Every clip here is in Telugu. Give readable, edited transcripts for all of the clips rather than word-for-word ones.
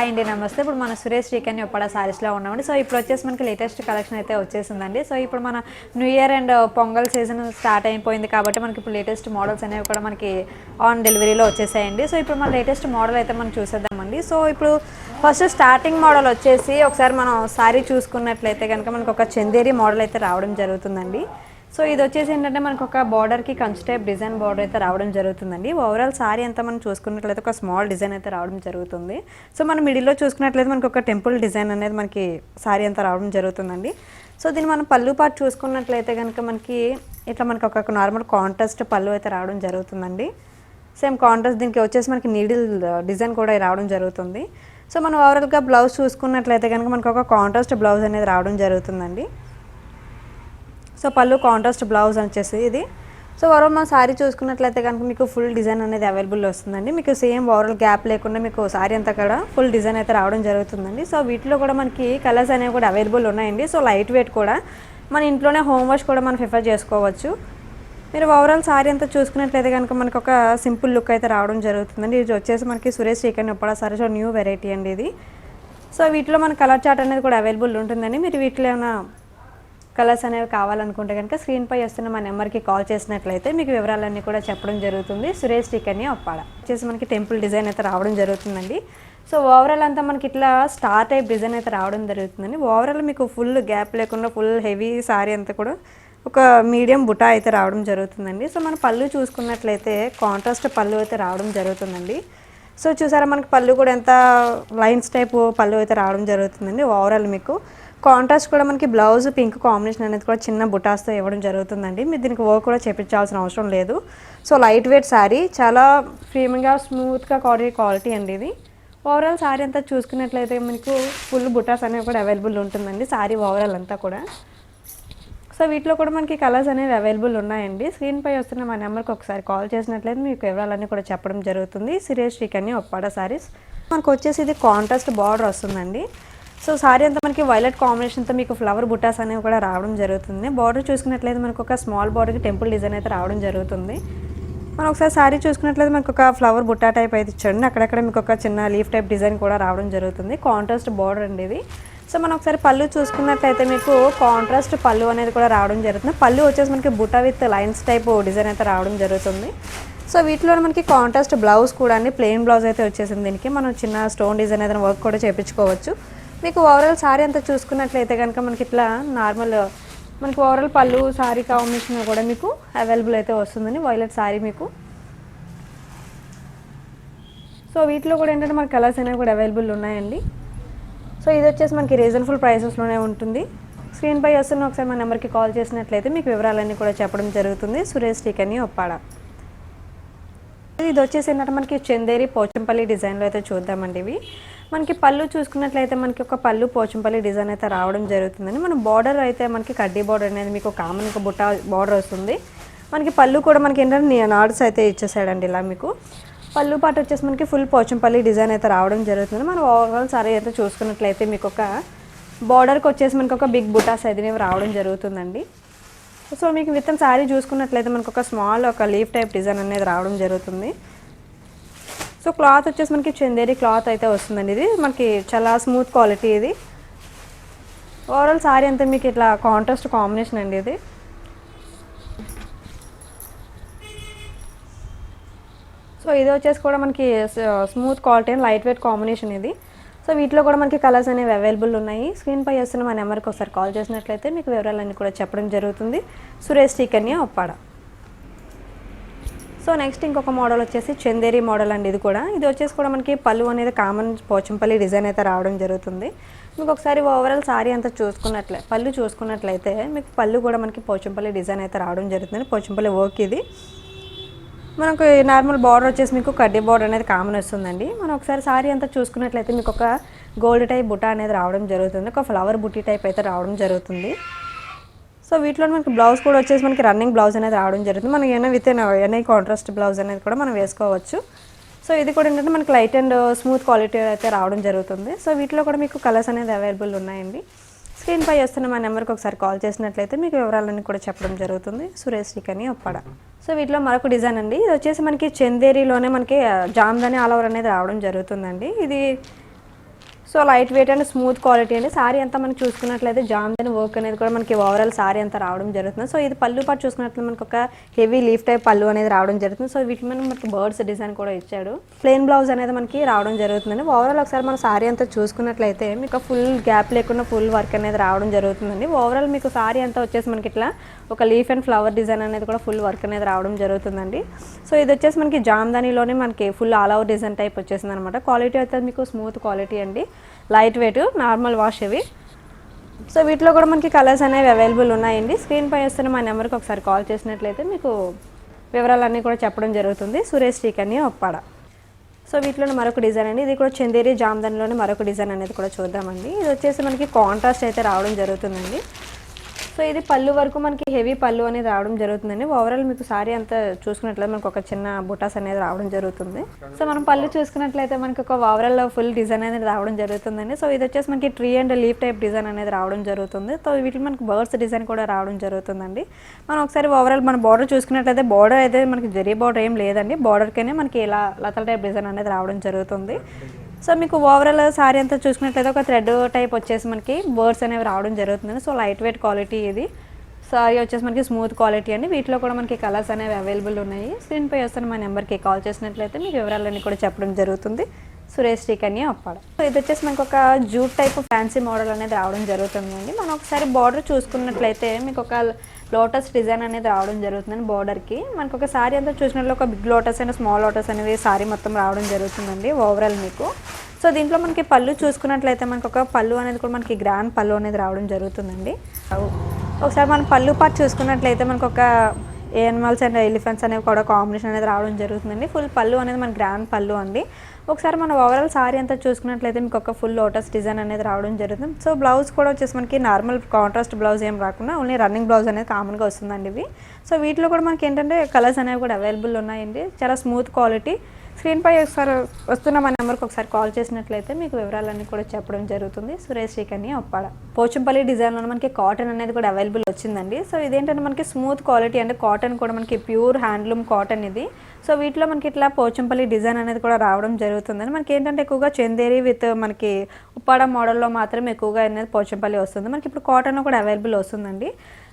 హాయ్ అండి, నమస్తే. ఇప్పుడు మన సురేష్ శ్రీకన్య ఉప్పాడ సారీస్లో ఉన్నామండి. సో ఇప్పుడు వచ్చేసి మనకి లేటెస్ట్ కలెక్షన్ అయితే వచ్చేసిందండి. సో ఇప్పుడు మన new year and pongal season start అయిపోయింది కాబట్టి మనకి ఇప్పుడు లేటెస్ట్ మోడల్స్ అనేవి కూడా మనకి ఆన్ డెలివరీలో వచ్చేసాయండి. సో ఇప్పుడు మన లేటెస్ట్ మోడల్ అయితే మనం చూసేద్దామండి. సో ఇప్పుడు ఫస్ట్ స్టార్టింగ్ మోడల్ వచ్చేసి ఒకసారి మనం సారీ చూసుకున్నట్లయితే కనుక మనకు ఒక చందేరి మోడల్ అయితే రావడం జరుగుతుందండి. సో ఇది వచ్చేసి ఏంటంటే మనకు ఒక బార్డర్కి కంచి టైప్ డిజైన్ బార్డర్ అయితే రావడం జరుగుతుందండి. ఓవరాల్ సారీ అంతా మనం చూసుకున్నట్లయితే ఒక స్మాల్ డిజైన్ అయితే రావడం జరుగుతుంది. సో మనం మిడిల్లో చూసుకున్నట్లయితే మనకు ఒక టెంపుల్ డిజైన్ అనేది మనకి సారీ అంతా రావడం జరుగుతుందండి. సో దీన్ని మనం పళ్ళు పాటు చూసుకున్నట్లయితే కనుక మనకి ఇట్లా మనకి ఒక నార్మల్ కాంట్రాస్ట్ పళ్ళు అయితే రావడం జరుగుతుందండి. సేమ్ కాంట్రాస్ట్ దీనికి వచ్చేసి మనకి నీడిల్ డిజైన్ కూడా రావడం జరుగుతుంది. సో మనం ఓవరాల్గా బ్లౌజ్ చూసుకున్నట్లయితే కనుక మనకు ఒక కాంట్రాస్ట్ బ్లౌజ్ అనేది రావడం జరుగుతుందండి. సో పళ్ళు కాంట్రాస్ట్ బ్లౌజ్ వచ్చేసి ఇది. సో ఓవరాల్ మనం సారీ చూసుకున్నట్లయితే కనుక మీకు ఫుల్ డిజైన్ అనేది అవైలబుల్ వస్తుందండి. మీకు సేమ్ ఓవరాల్ గ్యాప్ లేకుండా మీకు సారీ అంతా కూడా ఫుల్ డిజైన్ అయితే రావడం జరుగుతుందండి. సో వీటిలో కూడా మనకి కలర్స్ అనేవి కూడా అవైలబుల్ ఉన్నాయండి. సో లైట్ వెయిట్ కూడా మన ఇంట్లోనే హోమ్ వాష్ కూడా మనం ప్రిఫర్ చేసుకోవచ్చు. మీరు ఓవరాల్ సారీ అంతా చూసుకున్నట్లయితే కనుక మనకు ఒక సింపుల్ లుక్ అయితే రావడం జరుగుతుందండి. ఇది వచ్చేసి మనకి Suresh Srikanya Uppada sorry so new variety అండి ఇది. సో వీటిలో మన కలర్ చార్ట్ అనేది కూడా అవైలబుల్ ఉంటుందండి. మీరు వీటిలో ఏమైనా కలర్స్ అనేవి కావాలనుకుంటే కనుక స్క్రీన్పై వస్తున్న మా నెంబర్కి కాల్ చేసినట్లయితే మీకు వివరాలన్నీ కూడా చెప్పడం జరుగుతుంది. సురేష్ శ్రీకన్య ఉప్పాడ వచ్చేసి మనకి టెంపుల్ డిజైన్ అయితే రావడం జరుగుతుందండి. సో ఓవరాల్ అంతా మనకి ఇట్లా స్టార్ టైప్ డిజైన్ అయితే రావడం జరుగుతుందండి. ఓవరాల్ మీకు ఫుల్ గ్యాప్ లేకుండా ఫుల్ హెవీ సారీ అంతా కూడా ఒక మీడియం బుటా అయితే రావడం జరుగుతుందండి. సో మన పళ్ళు చూసుకున్నట్లయితే కాంట్రాస్ట్ పళ్ళు అయితే రావడం జరుగుతుందండి. సో చూసారా మనకి పళ్ళు కూడా ఎంత లైన్స్ టైప్ పళ్ళు అయితే రావడం జరుగుతుందండి. ఓవరాల్ మీకు కాంట్రాస్ట్ కూడా మనకి బ్లౌజ్ పింక్ కాంబినేషన్ అనేది కూడా చిన్న బుటాస్తో ఇవ్వడం జరుగుతుందండి. మీరు దీనికి వర్క్ కూడా చేయించాల్సిన అవసరం లేదు. సో లైట్ వెయిట్ శారీ చాలా ప్రీమియంగా స్మూత్గా క్వాలిటీ అండి ఇది. ఓవరాల్ శారీ అంతా చూసుకున్నట్లయితే మీకు ఫుల్ బుటాస్ అనేవి కూడా అవైలబుల్ ఉంటుందండి శారీ ఓవరాల్ అంతా కూడా. సో వీటిలో కూడా మనకి కలర్స్ అనేవి అవైలబుల్ ఉన్నాయండి. స్క్రీన్పై వస్తున్న మా నెంబర్కి ఒకసారి కాల్ చేసినట్లయితే మీకు వివరాలన్నీ కూడా చెప్పడం జరుగుతుంది. సురేష్ శ్రీకన్య ఉప్పాడ సారీస్ మనకు వచ్చేసి ఇది కాంట్రాస్ట్ బార్డర్ వస్తుందండి. సో సారీ అంతా మనకి వైలెట్ కాంబినేషన్తో మీకు ఫ్లవర్ బుటాస్ అనేవి కూడా రావడం జరుగుతుంది. బార్డర్ చూసుకున్నట్లయితే మనకు ఒక స్మాల్ బార్డర్కి టెంపుల్ డిజైన్ అయితే రావడం జరుగుతుంది. మనం ఒకసారి సారీ చూసుకున్నట్లయితే మనకు ఒక ఫ్లవర్ బుట్టా టైప్ అయితే ఇచ్చండి. అక్కడక్కడ మీకు ఒక చిన్న లీఫ్ టైప్ డిజైన్ కూడా రావడం జరుగుతుంది. కాంట్రాస్ట్ బార్డర్ అండి ఇది. సో మనం ఒకసారి పళ్ళు చూసుకున్నట్లయితే మీకు కాంట్రాస్ట్ పళ్ళు అనేది కూడా రావడం జరుగుతుంది. పళ్ళు వచ్చేసి మనకి Butta with lines type design అయితే రావడం జరుగుతుంది. సో వీటిలో మనకి కాంట్రాస్ట్ బ్లౌజ్ కూడా అండి ప్లెయిన్ బ్లౌజ్ అయితే వచ్చేసింది. దీనికి మనం చిన్న స్టోన్ డిజైన్ ఏదైనా వర్క్ కూడా చేయించుకోవచ్చు. మీకు ఓవరాల్ సారీ అంతా చూసుకున్నట్లయితే కనుక మనకి ఇట్లా నార్మల్ మనకి ఓవరాల్ పళ్ళు సారీ కాంబినేషన్ కూడా మీకు అవైలబుల్ అయితే వస్తుందండి. వైలెట్ సారీ మీకు. సో వీటిలో కూడా ఏంటంటే మనకి కలర్స్ అనేవి కూడా అవైలబుల్ ఉన్నాయండి. సో ఇది వచ్చేసి మనకి రీజనబుల్ ప్రైసెస్లోనే ఉంటుంది. స్క్రీన్పై వస్తున్న ఒకసారి మా నెంబర్కి కాల్ చేసినట్లయితే మీకు వివరాలన్నీ కూడా చెప్పడం జరుగుతుంది. సురేష్ శ్రీకన్య ఉప్పాడ. ఇది వచ్చేసి ఏంటంటే మనకి చందేరి పోచంపల్లి డిజైన్లో అయితే చూద్దామండి. ఇవి మనకి పళ్ళు చూసుకున్నట్లయితే మనకి ఒక పళ్ళు పోచంపల్లి డిజైన్ అయితే రావడం జరుగుతుందండి. మన బార్డర్ అయితే మనకి కడ్డీ బార్డర్ అనేది మీకు కామన్ ఒక బుట్ట బార్డర్ వస్తుంది. మనకి పళ్ళు కూడా మనకి ఏంటంటే నాడ్స్ అయితే ఇచ్చేసాడండి. ఇలా మీకు పళ్ళు పాటు వచ్చేసి మనకి ఫుల్ పోచంపల్లి డిజైన్ అయితే రావడం జరుగుతుంది. మనం ఓవరాల్ సారీ అయితే చూసుకున్నట్లయితే మీకు ఒక బార్డర్కి వచ్చేసి మనకి ఒక బిగ్ బుటాస్ అయితే రావడం జరుగుతుందండి. సో మీకు విత్ సారీ చూసుకున్నట్లయితే మనకు ఒక స్మాల్ ఒక లీఫ్ టైప్ డిజైన్ అనేది రావడం జరుగుతుంది. సో క్లాత్ వచ్చేసి మనకి చందేరి క్లాత్ అయితే వస్తుందండి. ఇది మనకి చాలా స్మూత్ క్వాలిటీ ఇది. ఓవరాల్ సారీ అంతా మీకు ఇట్లా కాంట్రాస్ట్ కాంబినేషన్ అండి ఇది. సో ఇది వచ్చేసి కూడా మనకి smooth quality and light weight combination ఇది. సో వీటిలో కూడా మనకి కలర్స్ అనేవి అవైలబుల్ ఉన్నాయి. స్క్రీన్పై వస్తున్న మా నెంబర్కి ఒకసారి కాల్ చేసినట్లయితే మీకు వివరాలన్నీ కూడా చెప్పడం జరుగుతుంది. సురేష్ శ్రీకన్య ఉప్పాడ. సో నెక్స్ట్ ఇంకొక మోడల్ వచ్చేసి చందేరి మోడల్ అండి. ఇది వచ్చేసి కూడా మనకి పళ్ళు అనేది కామన్ పోచంపల్లి డిజైన్ అయితే రావడం జరుగుతుంది. మీకు ఒకసారి ఓవరాల్ సారీ అంతా పళ్ళు చూసుకున్నట్లయితే మీకు పళ్ళు కూడా మనకి పోచంపల్లి డిజైన్ అయితే రావడం జరుగుతుంది. పోచంపల్లి వర్క్ ఇది. మనకు నార్మల్ బార్డర్ వచ్చేసి మీకు కడ్డీ బార్డర్ అనేది కామన్ వస్తుందండి. మనం ఒకసారి సారీ అంతా చూసుకున్నట్లయితే మీకు ఒక గోల్డ్ టైప్ బుట్ట అనేది రావడం జరుగుతుంది. ఒక ఫ్లవర్ బుట్టి టైప్ అయితే రావడం జరుగుతుంది. సో వీటిలో మనకి బ్లౌజ్ కూడా వచ్చేసి మనకి రన్నింగ్ బ్లౌజ్ అనేది రావడం జరుగుతుంది. మనకి ఏమైనా విత్ ఎనీ కాంట్రాస్ట్ బ్లౌజ్ అనేది కూడా మనం వేసుకోవచ్చు. సో ఇది కూడా ఏంటంటే మనకి లైట్ అండ్ స్మూత్ క్వాలిటీ అయితే రావడం జరుగుతుంది. సో వీటిలో కూడా మీకు కలర్స్ అనేది అవైలబుల్ ఉన్నాయండి. స్క్రీన్పై వస్తున్న మా నెంబర్కి ఒకసారి కాల్ చేసినట్లయితే మీకు వివరాలన్నీ కూడా చెప్పడం జరుగుతుంది. సురేష్ శ్రీకన్య ఉప్పాడ. సో వీటిలో మరొక డిజైన్ అండి. ఇది వచ్చేసి మనకి చందేరిలోనే మనకి జామ్దాని ఆల్ ఓవర్ అనేది రావడం జరుగుతుందండి. ఇది so light weight and smooth quality అండి. సారీ అంతా మనకి చూసుకున్నట్లయితే జామ్దని వర్క్ అనేది కూడా మనకి ఓవరాల్ సారీ అంతా రావడం జరుగుతుంది. సో ఇది పళ్ళు పాటు చూసుకున్నట్లయితే మనకి ఒక హెవీ లీఫ్ టైప్ పళ్ళు అనేది రావడం జరుగుతుంది. సో వీటి మీద మనకి బర్డ్స్ డిజైన్ కూడా ఇచ్చాడు. ప్లెయిన్ బ్లౌజ్ అనేది మనకి రావడం జరుగుతుందండి. ఓవరాల్ ఒకసారి మన సారీ అంతా చూసుకున్నట్లయితే మీకు ఫుల్ గ్యాప్ లేకుండా ఫుల్ వర్క్ అనేది రావడం జరుగుతుందండి. ఓవరాల్ మీకు సారీ అంతా వచ్చేసి మనకి ఇట్లా ఒక లీఫ్ అండ్ ఫ్లవర్ డిజైన్ అనేది కూడా ఫుల్ వర్క్ అనేది రావడం జరుగుతుందండి. సో ఇది వచ్చేసి మనకి జామ్దానిలోనే మనకి full all over design type వచ్చేసింది అనమాట. క్వాలిటీ అయితే మీకు స్మూత్ క్వాలిటీ అండి, లైట్ వెయిట్, నార్మల్ వాష్ ఇవి. సో వీటిలో కూడా మనకి కలర్స్ అనేవి అవైలబుల్ ఉన్నాయండి. స్క్రీన్ పై వస్తున్న మా నెంబర్కి ఒకసారి కాల్ చేసినట్లయితే మీకు వివరాలన్నీ కూడా చెప్పడం జరుగుతుంది. సురేష్ శ్రీకన్య ఉప్పాడ. సో వీటిలోనే మరొక డిజైన్ అండి, ఇది కూడా చందేరి జామ్దానిలోనే మరొక డిజైన్ అనేది కూడా చూద్దామండి. ఇది వచ్చేసి మనకి కాంట్రాస్ట్ అయితే రావడం జరుగుతుందండి. సో ఇది పళ్ళు వరకు మనకి హెవీ పళ్ళు అనేది రావడం జరుగుతుందండి. ఓవరాల్ మీకు సారీ అంతా చూసుకున్నట్లయితే మనకు ఒక చిన్న బుటాస్ అనేది రావడం జరుగుతుంది. సో మనం పళ్ళు చూసుకున్నట్లయితే మనకి ఒక ఓవరాల్ ఫుల్ డిజైన్ అనేది రావడం జరుగుతుందండి. సో ఇది వచ్చేసి మనకి tree and leaf type design అనేది రావడం జరుగుతుంది. సో వీటిలో మనకి బర్డ్స్ డిజైన్ కూడా రావడం జరుగుతుందండి. మనం ఒకసారి ఓవరాల్ మన బార్డర్ చూసుకున్నట్లయితే బార్డర్ అయితే మనకి జరీ బార్డర్ ఏం లేదండి, బార్డర్కైనా మనకి ఇలా లతల టైప్ డిజైన్ అనేది రావడం జరుగుతుంది. సో మీకు ఓవరాల్ సారీ అంతా చూసుకున్నట్లయితే ఒక థ్రెడ్ టైప్ వచ్చేసి మనకి బర్డ్స్ అనేవి రావడం జరుగుతుంది. సో లైట్ వెయిట్ క్వాలిటీ ఇది. సారీ వచ్చేసి మనకి స్మూత్ క్వాలిటీ అండి. వీటిలో కూడా మనకి కలర్స్ అనేవి అవైలబుల్ ఉన్నాయి. స్క్రీన్ పై వస్తున్న మా నెంబర్కి కాల్ చేసినట్లయితే మీకు వివరాలన్నీ కూడా చెప్పడం జరుగుతుంది. సురేష్ శ్రీకన్య ఉప్పాడ. సో ఇది వచ్చేసి మనకు ఒక జూట్ టైప్ ఫ్యాన్సీ మోడల్ అనేది రావడం జరుగుతుందండి. మనం ఒకసారి బార్డర్ చూసుకున్నట్లయితే మీకు ఒక లోటస్ డిజైన్ అనేది రావడం జరుగుతుందండి. బార్డర్కి మనకు ఒక సారీ అంతా చూసినట్లు ఒక big lotus and small lotus అనేది సారీ మొత్తం రావడం జరుగుతుందండి ఓవరాల్ మీకు. సో దీంట్లో మనకి పళ్ళు చూసుకున్నట్లయితే మనకు ఒక పళ్ళు అనేది కూడా మనకి గ్రాండ్ పళ్ళు అనేది రావడం జరుగుతుందండి. ఒకసారి మనం పళ్ళు పాటు చూసుకున్నట్లయితే మనకు ఒక యానిమల్స్ అండ్ ఎలిఫెంట్స్ అనేవి కూడా కాంబినేషన్ అనేది రావడం జరుగుతుందండి. ఫుల్ పళ్ళు అనేది మన గ్రాండ్ పళ్ళు అండి. ఒకసారి మన ఓవరాల్ సారీ అంతా చూసుకున్నట్లయితే మీకు ఒక ఫుల్ లోటస్ డిజైన్ అనేది రావడం జరుగుతుంది. సో బ్లౌజ్ కూడా వచ్చేసి మనకి నార్మల్ కాంట్రాస్ట్ బ్లౌజ్ ఏం రాకుండా ఓన్లీ రన్నింగ్ బ్లౌజ్ అనేది కామన్గా వస్తుందండి ఇవి. సో వీటిలో కూడా మనకి ఏంటంటే కలర్స్ అనేవి కూడా అవైలబుల్ ఉన్నాయండి. చాలా స్మూత్ క్వాలిటీ. స్క్రీన్ పై ఒకసారి వస్తున్న మా నెంబర్కి ఒకసారి కాల్ చేసినట్లయితే మీకు వివరాలన్నీ కూడా చెప్పడం జరుగుతుంది. సురేష్ శ్రీకన్య ఉప్పాడ. పోచంపల్లి డిజైన్లో మనకి కాటన్ అనేది కూడా అవైలబుల్ వచ్చిందండి. సో ఇదేంటంటే మనకి స్మూత్ క్వాలిటీ అంటే కాటన్ కూడా మనకి ప్యూర్ హ్యాండ్లూమ్ కాటన్ ఇది. సో వీటిలో మనకి ఇట్లా పోచంపల్లి డిజైన్ అనేది కూడా రావడం జరుగుతుందండి. మనకి ఏంటంటే ఎక్కువగా చందేరి విత్ మనకి ఉప్పాడ మోడల్లో మాత్రం ఎక్కువగా అనేది పోచంపల్లి వస్తుంది. మనకి ఇప్పుడు కాటన్లో కూడా అవైలబుల్ వస్తుందండి.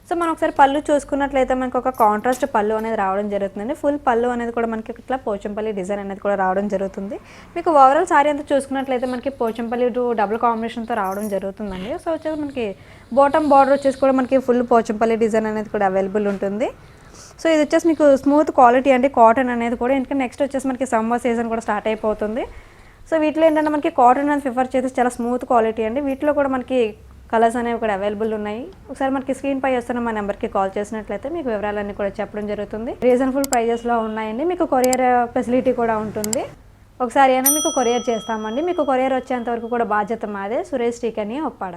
సో మనం ఒకసారి పళ్ళు చూసుకున్నట్లయితే మనకి ఒక కాంట్రాస్ట్ పళ్ళు అనేది రావడం జరుగుతుందండి. ఫుల్ పళ్ళు అనేది కూడా మనకి ఇట్లా పోచంపల్లి డిజైన్ అనేది కూడా రావడం జరుగుతుంది. మీకు ఓవరాల్ సారీ అంతా చూసుకున్నట్లయితే మనకి పోచంపల్లి డబుల్ కాంబినేషన్తో రావడం జరుగుతుందండి. సో వచ్చేసి మనకి బాటమ్ బార్డర్ వచ్చేసి కూడా మనకి ఫుల్ పోచంపల్లి డిజైన్ అనేది కూడా అవైలబుల్ ఉంటుంది. సో ఇది వచ్చేసి మీకు స్మూత్ క్వాలిటీ అంటే కాటన్ అనేది కూడా, ఎందుకంటే నెక్స్ట్ వచ్చేసి మనకి సమ్మర్ సీజన్ కూడా స్టార్ట్ అయిపోతుంది. సో వీటిలో ఏంటంటే మనకి కాటన్ అనేది ప్రిఫర్ చేసి చాలా స్మూత్ క్వాలిటీ అండి. వీటిలో కూడా మనకి కలర్స్ అనేవి కూడా అవైలబుల్ ఉన్నాయి. ఒకసారి మనకి స్క్రీన్ పై వస్తున్న మా నెంబర్కి కాల్ చేసినట్లయితే మీకు వివరాలన్నీ కూడా చెప్పడం జరుగుతుంది. రీజనబుల్ ప్రైజెస్లో ఉన్నాయండి. మీకు కొరియర్ ఫెసిలిటీ కూడా ఉంటుంది. ఒకసారి అయినా మీకు కొరియర్ చేస్తామండి. మీకు కొరియర్ వచ్చేంత వరకు కూడా బాధ్యత మాదే. సురేష్ శ్రీకన్య ఉప్పాడ.